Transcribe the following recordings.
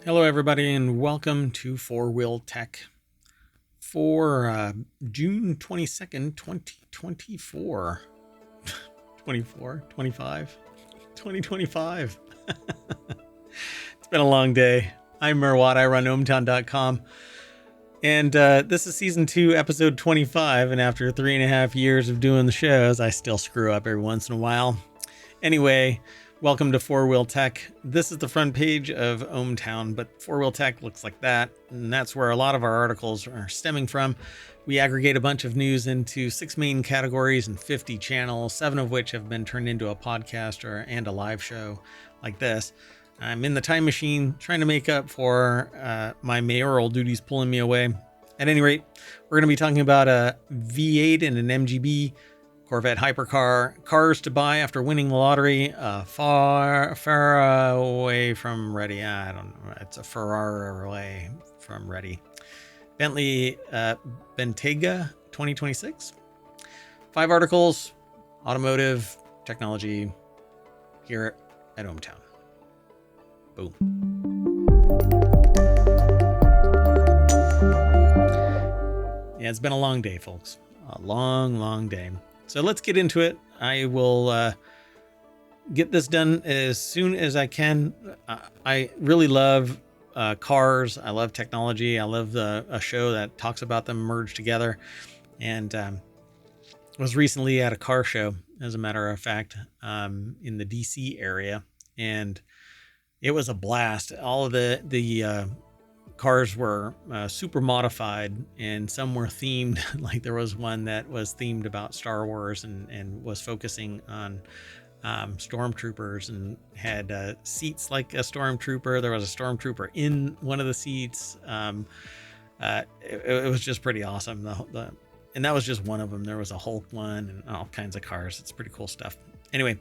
Hello, everybody, and welcome to FourWheelTech for June 22nd, 2024. 24, 25, 2025. It's been a long day. I'm MayorWatt. I run ohmTown.com. And this is season 2, episode 25. And after 3.5 years of doing the shows, I still screw up every once in a while. Anyway, welcome to FourWheelTech. This is the front page of ohmTown, but FourWheelTech looks like that, and that's where a lot of our articles are stemming from. We aggregate a bunch of news into 6 main categories and 50 channels, 7 of which have been turned into a podcast and a live show like this. I'm in the time machine trying to make up for my mayoral duties pulling me away. At any rate, we're going to be talking about a V8 and an MGB, Corvette hypercar, cars to buy after winning the lottery, far away from ready. I don't know. It's a Ferrari away from ready. Bentley Bentayga 2026. 5 articles, automotive, technology, here at ohmTown. Boom. Yeah, it's been a long day, folks. A long day. So let's get into it. I will get this done as soon as I can. I really love cars. I love technology. I love a show that talks about them merged together. And was recently at a car show, as a matter of fact, in the DC area. And it was a blast. All of the cars were super modified, and some were themed. Like there was one that was themed about Star Wars and was focusing on stormtroopers and had seats like a stormtrooper. There was a stormtrooper in one of the seats. It was just pretty awesome. And that was just one of them. There was a Hulk one and all kinds of cars. It's pretty cool stuff. Anyway,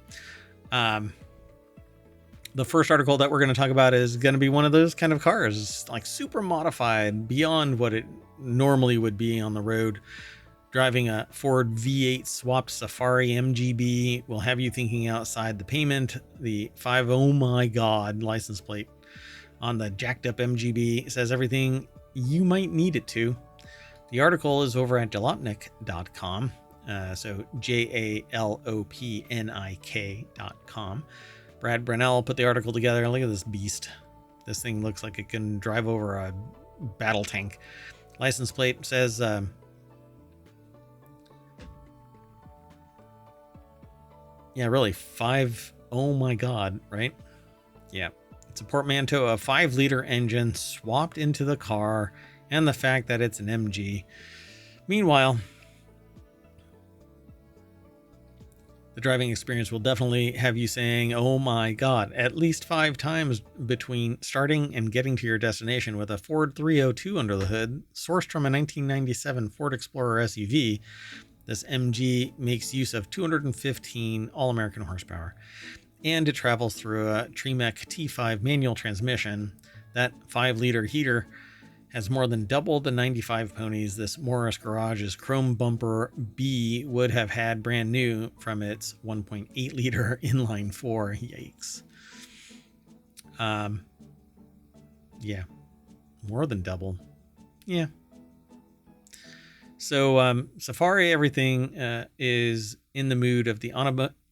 the first article that we're going to talk about is going to be one of those kind of cars, like super modified beyond what it normally would be on the road. Driving a Ford V8 swapped Safari MGB will have you thinking outside the payment. The 5 oh my god license plate on the jacked up MGB says everything you might need it to. The article is over at jalopnik.com. So JALOPNIK.com. Brad Brunell put the article together. Look at this beast. This thing looks like it can drive over a battle tank. License plate says, yeah, really, 5, oh my god, right? Yeah, it's a portmanteau of 5-liter engine swapped into the car and the fact that it's an MG. Meanwhile, the driving experience will definitely have you saying, oh my god, at least 5 times between starting and getting to your destination. With a Ford 302 under the hood, sourced from a 1997 Ford Explorer SUV, this MG makes use of 215 all-American horsepower. And it travels through a Tremec T5 manual transmission. That 5-liter heater has more than double the 95 ponies this Morris Garage's Chrome Bumper B would have had brand new from its 1.8 liter inline 4. Yikes. Yeah, more than double. Yeah. So Safari everything is in the mood of the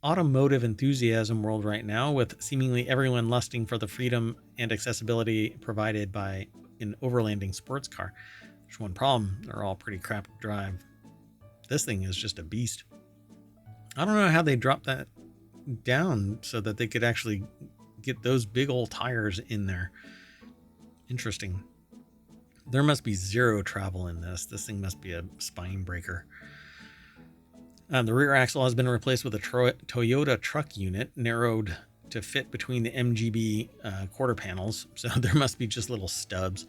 automotive enthusiasm world right now, with seemingly everyone lusting for the freedom and accessibility provided by an overlanding sports car. There's one problem: they're all pretty crap to drive. This thing is just a beast. I don't know how they dropped that down so that they could actually get those big old tires in there. Interesting. There must be zero travel in this. This thing must be a spine breaker. The rear axle has been replaced with a Toyota truck unit, narrowed to fit between the MGB quarter panels. So there must be just little stubs.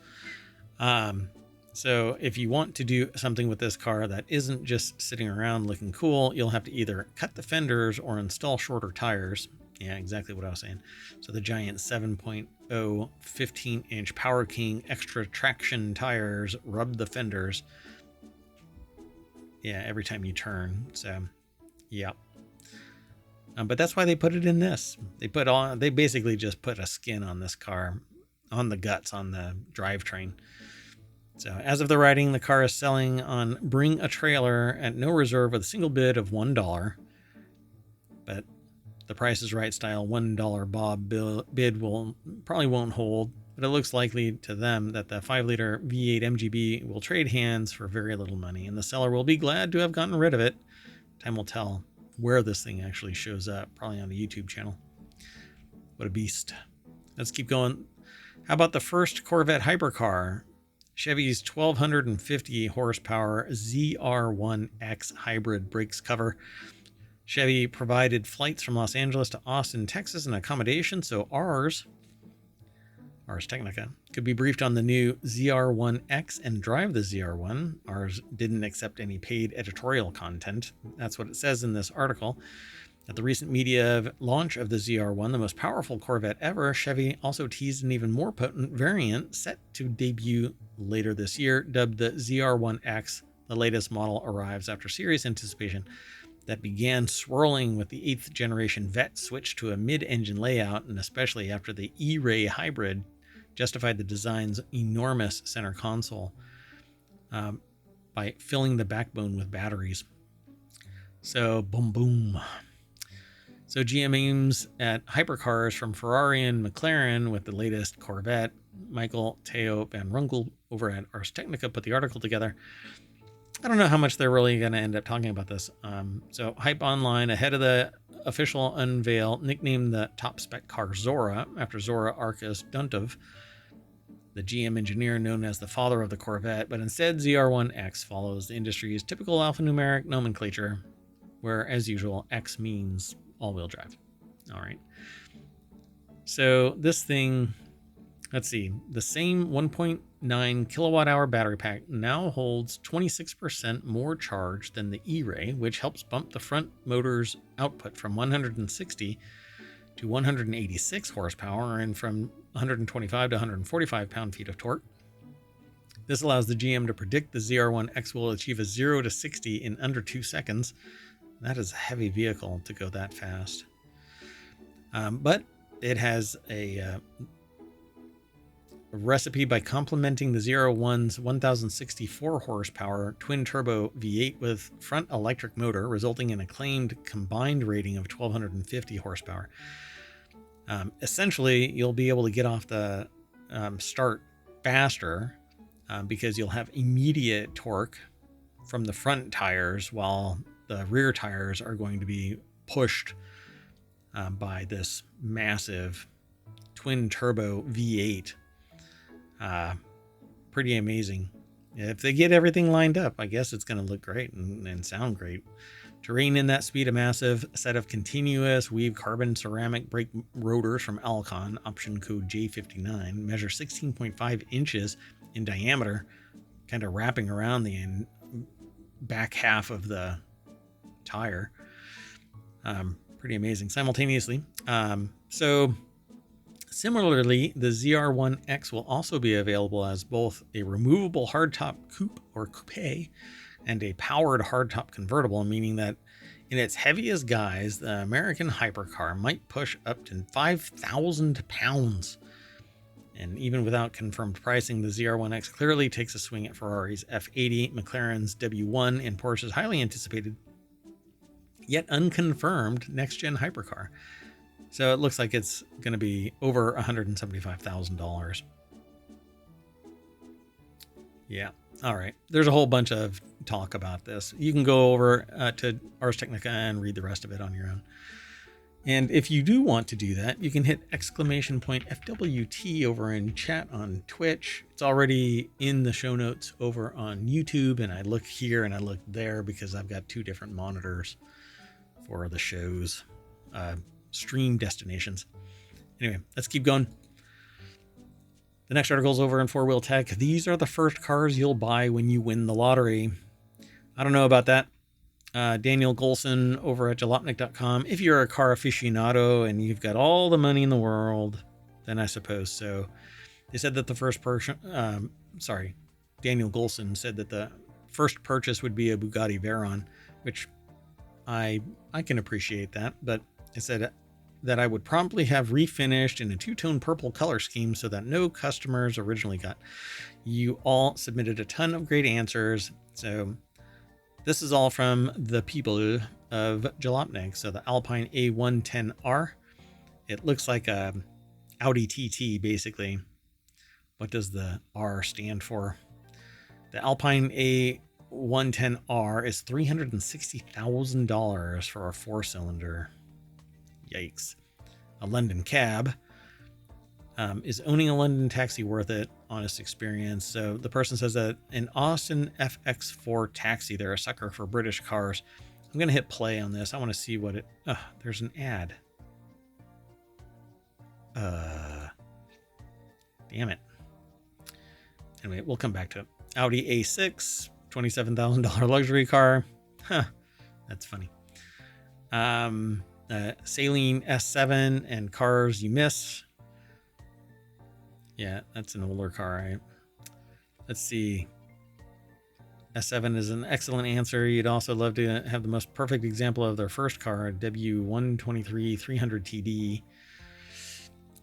So if you want to do something with this car that isn't just sitting around looking cool, you'll have to either cut the fenders or install shorter tires. Yeah, exactly what I was saying. So the giant 7.0 15-inch Power King extra traction tires rub the fenders. Yeah, every time you turn. So, yeah. But that's why they put it in this. They basically just put a skin on this car. on the guts on the drivetrain. So as of the writing, the car is selling on Bring a Trailer at no reserve with a single bid of $1. But the Price is Right style $1 Bob bid probably won't hold. But it looks likely to them that the 5-liter V8 MGB will trade hands for very little money, and the seller will be glad to have gotten rid of it. Time will tell where this thing actually shows up, probably on the YouTube channel. What a beast. Let's keep going. How about the first Corvette hypercar? Chevy's 1250 horsepower ZR1X hybrid brakes cover. Chevy provided flights from Los Angeles to Austin, Texas, and accommodation, so Ars Technica could be briefed on the new ZR1X and drive the ZR1. Ars didn't accept any paid editorial content. That's what it says in this article. At the recent media launch of the ZR1, the most powerful Corvette ever, Chevy also teased an even more potent variant set to debut later this year, dubbed the ZR1X. The latest model arrives after serious anticipation that began swirling with the 8th generation Vette switch to a mid-engine layout, and especially after the E-Ray hybrid justified the design's enormous center console by filling the backbone with batteries. So, boom, boom. So GM aims at hypercars from Ferrari and McLaren with the latest Corvette. Michael Theo Van Runkel over at Ars Technica put the article together. I don't know how much they're really going to end up talking about this. So Hype Online, ahead of the official unveil, nicknamed the top spec car Zora after Zora Arkus Duntov, the GM engineer known as the father of the Corvette, but instead ZR1X follows the industry's typical alphanumeric nomenclature, where, as usual, X means all-wheel drive. All right. So this thing, let's see, the same 1.9 kilowatt-hour battery pack now holds 26% more charge than the E-Ray, which helps bump the front motor's output from 160 to 186 horsepower and from 125 to 145 pound-feet of torque. This allows the GM to predict the ZR1X will achieve a 0 to 60 in under 2 seconds. That is a heavy vehicle to go that fast. But it has a recipe by complementing the ZR1's 1064 horsepower twin-turbo V8 with front electric motor, resulting in a claimed combined rating of 1250 horsepower. Essentially, you'll be able to get off the start faster because you'll have immediate torque from the front tires, while the rear tires are going to be pushed by this massive twin-turbo V8. Pretty amazing. If they get everything lined up, I guess it's going to look great and sound great. Terrain in that speed, a massive set of continuous weave carbon ceramic brake rotors from Alcon, option code J59, measure 16.5 inches in diameter, kind of wrapping around the back half of the tire. Pretty amazing. Simultaneously. So similarly, the ZR1X will also be available as both a removable hardtop coupe or coupe and a powered hardtop convertible, meaning that in its heaviest guise, the American hypercar might push up to 5,000 pounds. And even without confirmed pricing, the ZR1X clearly takes a swing at Ferrari's F80, McLaren's W1, and Porsche's highly anticipated, yet unconfirmed, next-gen hypercar. So it looks like it's going to be over $175,000. Yeah. All right. There's a whole bunch of talk about this. You can go over to Ars Technica and read the rest of it on your own. And if you do want to do that, you can hit !FWT over in chat on Twitch. It's already in the show notes over on YouTube. And I look here and I look there because I've got 2 different monitors for the show's stream destinations. Anyway, let's keep going. The next article is over in FourWheelTech. These are the first cars you'll buy when you win the lottery. I don't know about that. Daniel Golson over at jalopnik.com. If you're a car aficionado and you've got all the money in the world, then I suppose so. They said that the first person, Daniel Golson said that the first purchase would be a Bugatti Veyron, which I can appreciate that. But I said that I would promptly have refinished in a two-tone purple color scheme so that no customers originally got. You all submitted a ton of great answers. So this is all from the people of Jalopnik. So the Alpine A110R. It looks like a Audi TT, basically. What does the R stand for? The Alpine A110R is $360,000 for a 4-cylinder. Yikes. A London cab. Is owning a London taxi worth it? Honest experience. So the person says that an Austin FX4 taxi, they're a sucker for British cars. I'm going to hit play on this. I want to see what it... there's an ad. Damn it. Anyway, we'll come back to it. Audi A6, $27,000 luxury car. Huh, that's funny. Saline S7 and Cars You Miss. Yeah, that's an older car, right? Let's see. S7 is an excellent answer. You'd also love to have the most perfect example of their first car, W123 300 TD.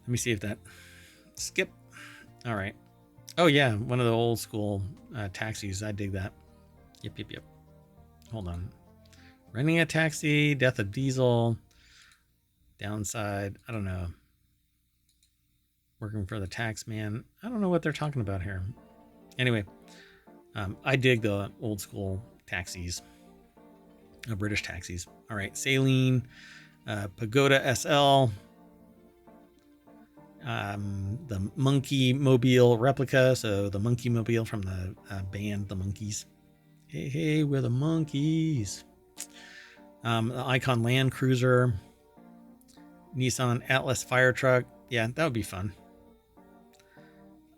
Let me see if that... Skip. All right. Oh, yeah, one of the old school taxis. I dig that. Yep. Hold on. Renting a taxi, death of diesel, downside. I don't know. Working for the tax man. I don't know what they're talking about here. Anyway, I dig the old school taxis, British taxis. All right, Saline, Pagoda SL, the Monkey Mobile replica. So the Monkey Mobile from the band The Monkees. Hey, we're the Monkees. The Icon Land Cruiser, Nissan Atlas fire truck. Yeah, that would be fun.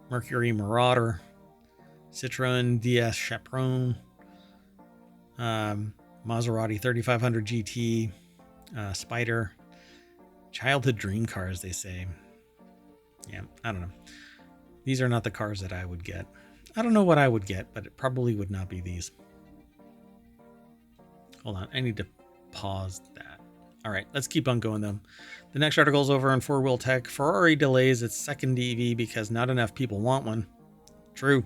Mercury Marauder, Citroen DS Chaperon, Maserati 3500 GT, Spider, childhood dream cars, they say. Yeah, I don't know. These are not the cars that I would get. I don't know what I would get, but it probably would not be these. Hold on, I need to pause that. All right, let's keep on going though. The next article is over on FourWheelTech. Ferrari delays its second EV because not enough people want one. True.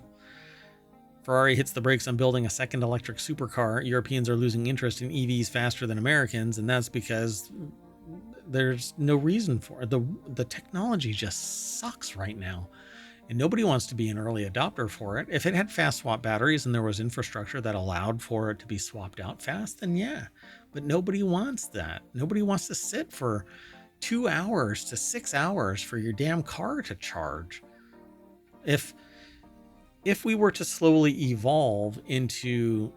Ferrari hits the brakes on building a second electric supercar. Europeans are losing interest in EVs faster than Americans, and that's because there's no reason for it. The technology just sucks right now, and nobody wants to be an early adopter for it. If it had fast swap batteries and there was infrastructure that allowed for it to be swapped out fast, then yeah. But nobody wants that. Nobody wants to sit for 2 hours to 6 hours for your damn car to charge. If we were to slowly evolve into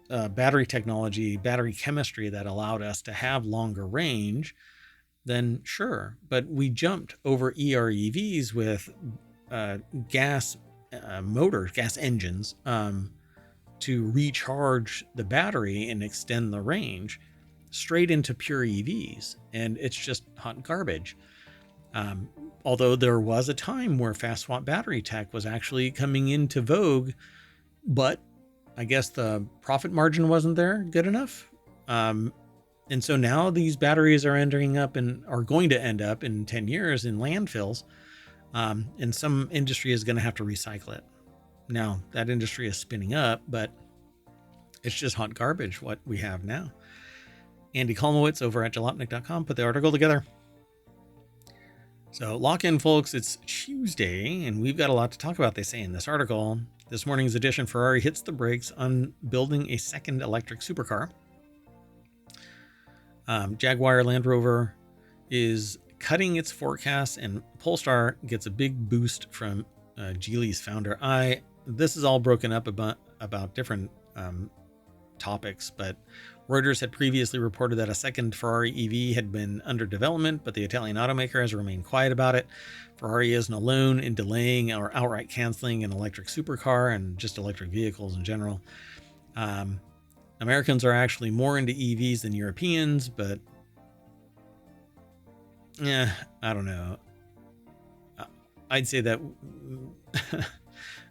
battery technology, battery chemistry that allowed us to have longer range, then sure. But we jumped over EREVs with gas motors, gas engines, to recharge the battery and extend the range straight into pure EVs. And it's just hot garbage. Although there was a time where fast swap battery tech was actually coming into vogue, but I guess the profit margin wasn't there good enough. And so now these batteries are going to end up in 10 years in landfills. And some industry is going to have to recycle it. Now that industry is spinning up, but it's just hot garbage what we have now. Andy Kolmowitz over at jalopnik.com put the article together. So lock in, folks. It's Tuesday, and we've got a lot to talk about, they say in this article. This morning's edition, Ferrari hits the brakes on building a second electric supercar. Jaguar Land Rover is cutting its forecasts, and Polestar gets a big boost from Geely's founder. This is all broken up about different topics, but Reuters had previously reported that a second Ferrari EV had been under development, but the Italian automaker has remained quiet about it. Ferrari isn't alone in delaying or outright canceling an electric supercar and just electric vehicles in general. Americans are actually more into EVs than Europeans, but yeah, I don't know. I'd say that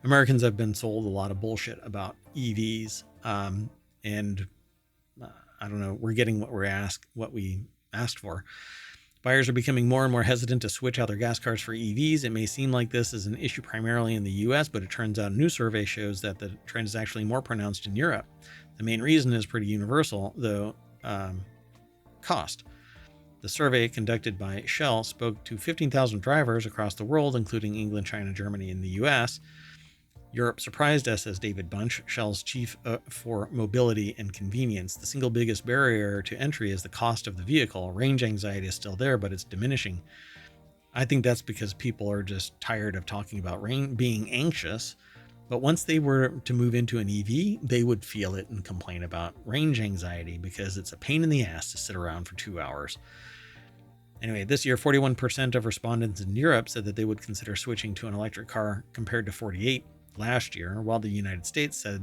Americans have been sold a lot of bullshit about EVs, and I don't know. We're getting what we asked for. Buyers are becoming more and more hesitant to switch out their gas cars for EVs. It may seem like this is an issue primarily in the US, but it turns out a new survey shows that the trend is actually more pronounced in Europe. The main reason is pretty universal, though, cost. The survey conducted by Shell spoke to 15,000 drivers across the world, including England, China, Germany, and the US. Europe surprised us, says David Bunch, Shell's chief for mobility and convenience. The single biggest barrier to entry is the cost of the vehicle. Range anxiety is still there, but it's diminishing. I think that's because people are just tired of talking about being anxious. But once they were to move into an EV, they would feel it and complain about range anxiety because it's a pain in the ass to sit around for 2 hours. Anyway, this year, 41% of respondents in Europe said that they would consider switching to an electric car compared to 48% last year, while the United States said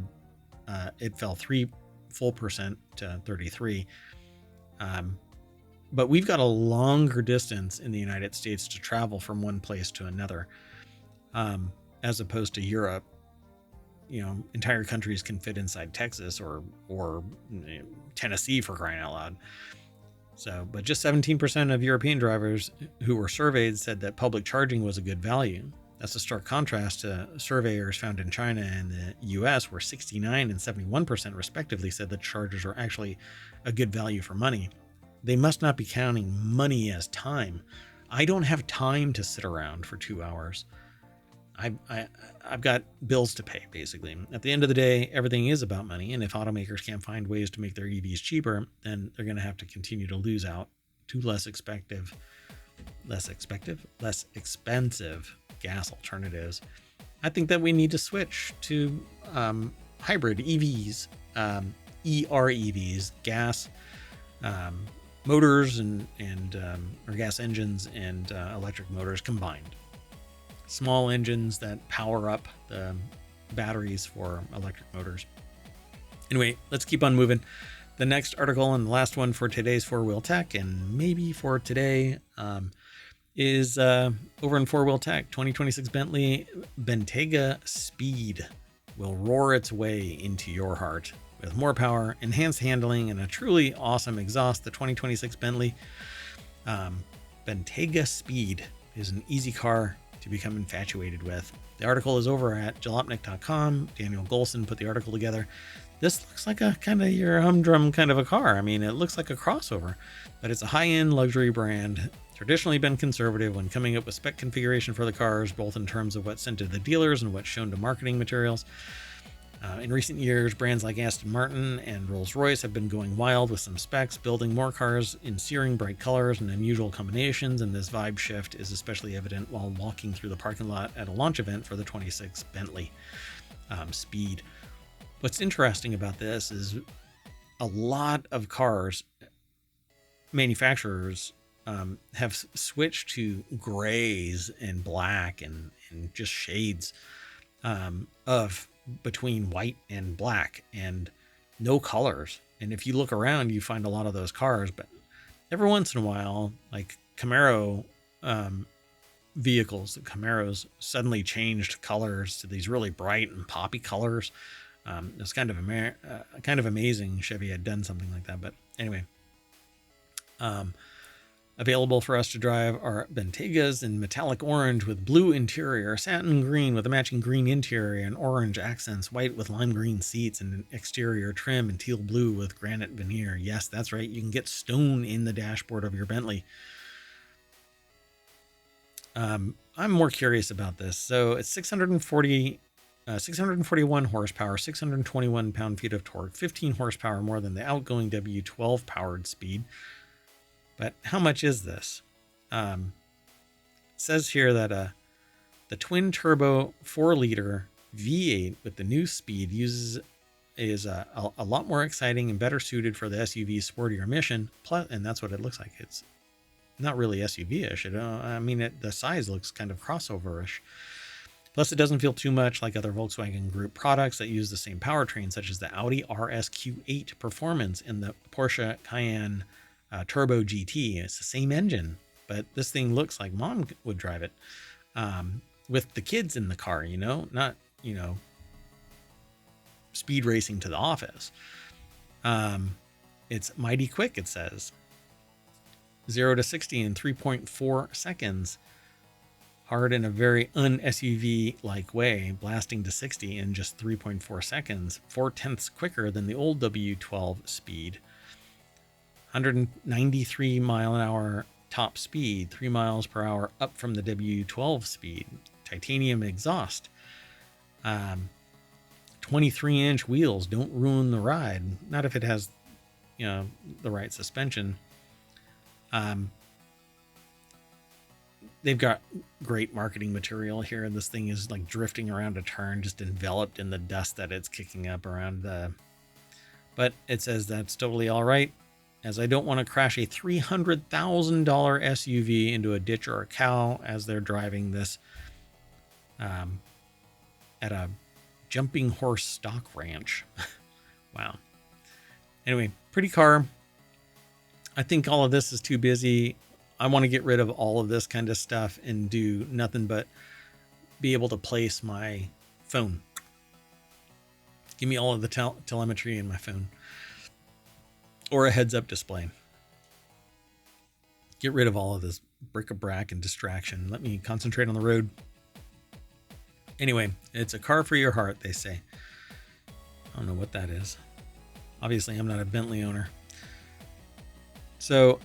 it fell 3% to 33%. But we've got a longer distance in the United States to travel from one place to another, as opposed to Europe. Entire countries can fit inside Texas or Tennessee, for crying out loud. So, but just 17% of European drivers who were surveyed said that public charging was a good value. That's a stark contrast to surveyors found in China and the US, where 69 and 71% respectively said that chargers are actually a good value for money. They must not be counting money as time. I don't have time to sit around for 2 hours. I've got bills to pay, basically. At the end of the day, everything is about money, and if automakers can't find ways to make their EVs cheaper, then they're going to have to continue to lose out to less expensive gas alternatives. I think that we need to switch to hybrid EVs, EREVs, gas motors or gas engines and electric motors combined. Small engines that power up the batteries for electric motors. Anyway, let's keep on moving. The next article and the last one for today's FourWheelTech, and maybe for today, is over in FourWheelTech. 2026 Bentley Bentayga Speed will roar its way into your heart. With more power, enhanced handling, and a truly awesome exhaust, the 2026 Bentley Bentayga Speed is an easy car to become infatuated with. The article is over at jalopnik.com. Daniel Golson put the article together. This looks like a kind of your humdrum kind of a car. I mean, it looks like a crossover, but it's a high-end luxury brand. Traditionally been conservative when coming up with spec configuration for the cars, both in terms of what's sent to the dealers and what's shown to marketing materials. In recent years, brands like Aston Martin and Rolls-Royce have been going wild with some specs, building more cars in searing bright colors and unusual combinations, and this vibe shift is especially evident while walking through the parking lot at a launch event for the 26 Bentley Speed. What's interesting about this is a lot of cars manufacturers have switched to grays and black and just shades of between white and black and no colors. And if you look around, you find a lot of those cars, but every once in a while, like Camaro vehicles, the Camaros suddenly changed colors to these really bright and poppy colors. It's kind of amazing Chevy had done something like that. But anyway, available for us to drive are Bentaygas in metallic orange with blue interior, satin green with a matching green interior, and orange accents, white with lime green seats, and an exterior trim, and teal blue with granite veneer. Yes, that's right. You can get stone in the dashboard of your Bentley. I'm more curious about this. So it's 641 horsepower, 621 pound-feet of torque, 15 horsepower more than the outgoing W12 powered Speed. But how much is this? It says here that the twin turbo 4-liter V8 with the new Speed is a lot more exciting and better suited for the SUV's sportier mission. Plus, and that's what it looks like. It's not really SUV-ish. The size looks kind of crossover-ish. Plus, it doesn't feel too much like other Volkswagen Group products that use the same powertrain, such as the Audi RSQ8 Performance and the Porsche Cayenne Turbo GT. It's the same engine, but this thing looks like mom would drive it with the kids in the car, not, speed racing to the office. It's mighty quick, it says. 0 to 60 in 3.4 seconds. Hard in a very un-SUV-like way, blasting to 60 in just 3.4 seconds, 4/10ths quicker than the old W12 speed. 193 mile an hour top speed, 3 miles per hour up from the W12 speed. Titanium exhaust. 23-inch wheels don't ruin the ride. Not if it has, the right suspension. They've got great marketing material here. This thing is like drifting around a turn, just enveloped in the dust that it's kicking up around the. But it says that's totally all right, as I don't want to crash a $300,000 SUV into a ditch or a cow as they're driving this at a jumping horse stock ranch. Wow. Anyway, pretty car. I think all of this is too busy. I want to get rid of all of this kind of stuff and do nothing but be able to place my phone. Give me all of the telemetry in my phone. Or a heads-up display. Get rid of all of this bric-a-brac and distraction. Let me concentrate on the road. Anyway, it's a car for your heart, they say. I don't know what that is. Obviously, I'm not a Bentley owner. So,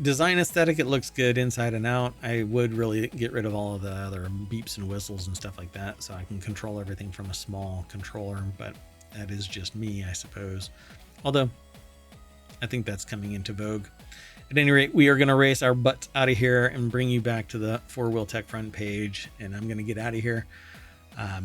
design aesthetic, it looks good inside and out. I would really get rid of all of the other beeps and whistles and stuff like that so I can control everything from a small controller, but that is just me, I suppose. Although, I think that's coming into vogue. At any rate, we are going to race our butts out of here and bring you back to the FourWheelTech front page, and I'm going to get out of here. I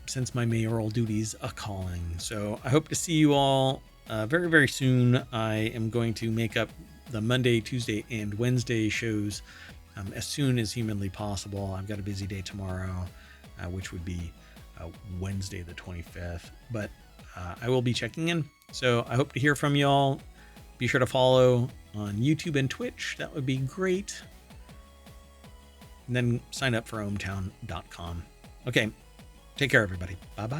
sense my mayoral duties a calling, so I hope to see you all very, very soon. I am going to make up the Monday, Tuesday, and Wednesday shows as soon as humanly possible. I've got a busy day tomorrow, which would be Wednesday the 25th, but I will be checking in. So I hope to hear from y'all. Be sure to follow on YouTube and Twitch. That would be great. And then sign up for ohmTown.com. Okay, take care, everybody. Bye-bye.